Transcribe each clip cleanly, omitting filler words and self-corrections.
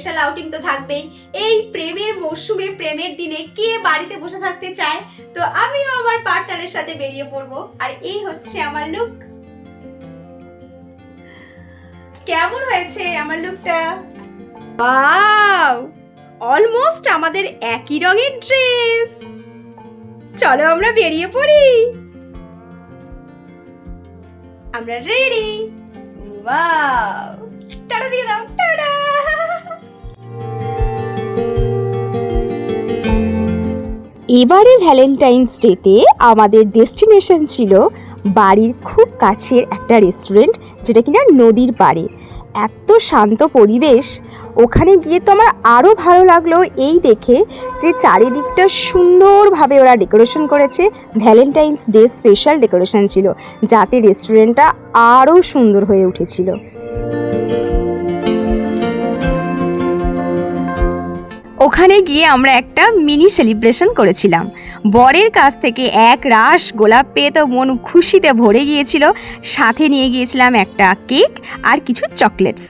Special outing তো থাকবেই। এই প্রেমের মরশুমে, প্রেমের দিনে কে বাড়িতে বসে থাকতে চায়? তো আমিও আমার পার্টনারের সাথে বেরিয়ে পড়বো। আর এই হচ্ছে আমার লুক। কেমন হয়েছে আমার লুকটা? ওয়াও, অলমোস্ট আমাদের একই রঙের ড্রেস। চলো আমরা বেরিয়ে পড়ি। আমরা রেডি। ওয়াও, টাটা দিয়ে দাও, টাটা। এবারে ভ্যালেন্টাইন্স ডেতে আমাদের ডেস্টিনেশন ছিল বাড়ির খুব কাছের একটা রেস্টুরেন্ট, যেটা কিনা নদীর পাড়ে। এত শান্ত পরিবেশ, ওখানে গিয়ে তো আমার আরও ভালো লাগলো এই দেখে যে চারিদিকটা সুন্দরভাবে ওরা ডেকোরেশন করেছে। ভ্যালেন্টাইন্স ডে স্পেশাল ডেকোরেশন ছিল, যাতে রেস্টুরেন্টটা আরও সুন্দর হয়ে উঠেছিল। ওখানে গিয়ে আমরা একটা মিনি সেলিব্রেশন করেছিলাম। বরের কাছ থেকে এক রাশ গোলাপ পেয়ে তো মন খুশিতে ভরে গিয়েছিল। সাথে নিয়ে গিয়েছিলাম একটা কেক আর কিছু চকলেটস।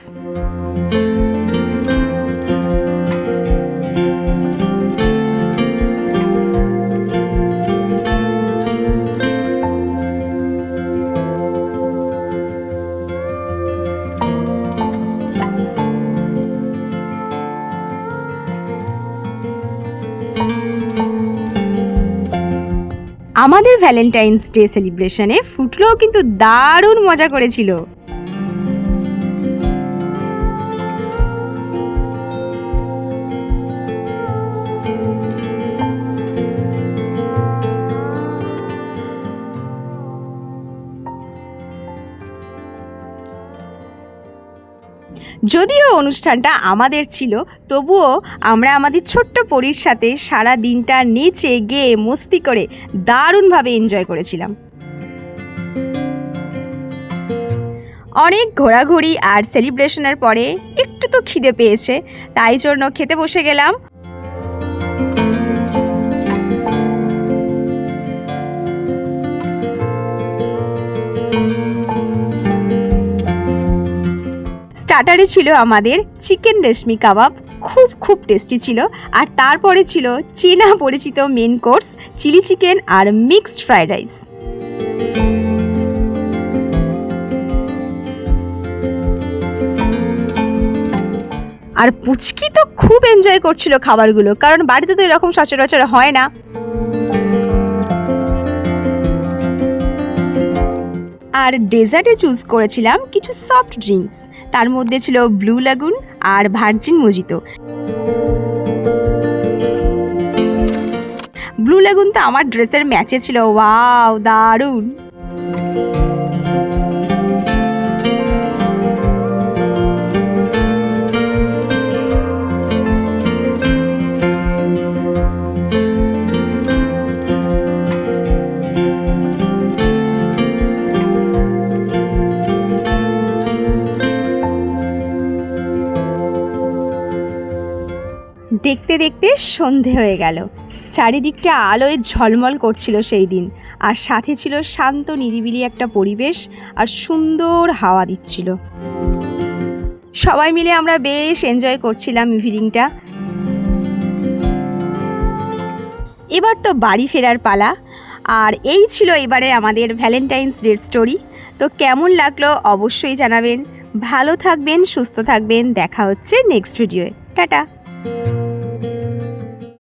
আমাদের ভ্যালেন্টাইন্স ডে সেলিব্রেশনে ফুটলোও কিন্তু দারুণ মজা করেছিল। যদিও অনুষ্ঠানটা আমাদের ছিল, তবুও আমরা আমাদের ছোট্ট পরীর সাথে সারা দিনটা নেচে গেয়ে মস্তি করে দারুণভাবে এনজয় করেছিলাম। অনেক ঘোরাঘুরি আর সেলিব্রেশনের পরে একটু তো খিদে পেয়েছে, তাই জন্য খেতে বসে গেলাম। স্টার্টারে ছিল আমাদের চিকেন রেশমি কাবাব, খুব টেস্টি ছিল। আর তারপরে ছিল চেনা পরিচিত মেন কোর্স চিলি চিকেন আর মিক্সড ফ্রাইড রাইস। আর পুচকি তো খুব এনজয় করছিল খাবারগুলো, কারণ বাড়িতে তো এরকম সচরাচর হয় না। আর ডেজার্টে চুজ করেছিলাম কিছু সফট ড্রিঙ্কস, তার মধ্যে ছিল ব্লু লাগুন আর ভার্জিন মজিতো। ব্লু লাগুন তো আমার ড্রেসের ম্যাচে ছিল। ওয়াও, দারুণ। দেখতে দেখতে সন্ধে হয়ে গেল। চারিদিকটা আলোয় ঝলমল করছিল সেই দিন, আর সাথে ছিল শান্ত নিরিবিলি একটা পরিবেশ আর সুন্দর হাওয়া দিচ্ছিল। সবাই মিলে আমরা বেশ এনজয় করছিলাম ইভিনিংটা। এবার তো বাড়ি ফেরার পালা। আর এই ছিল এবারে আমাদের ভ্যালেন্টাইন্স ডে স্টোরি। তো কেমন লাগলো অবশ্যই জানাবেন। ভালো থাকবেন, সুস্থ থাকবেন। দেখা হচ্ছে নেক্সট ভিডিওয়ে। টাটা।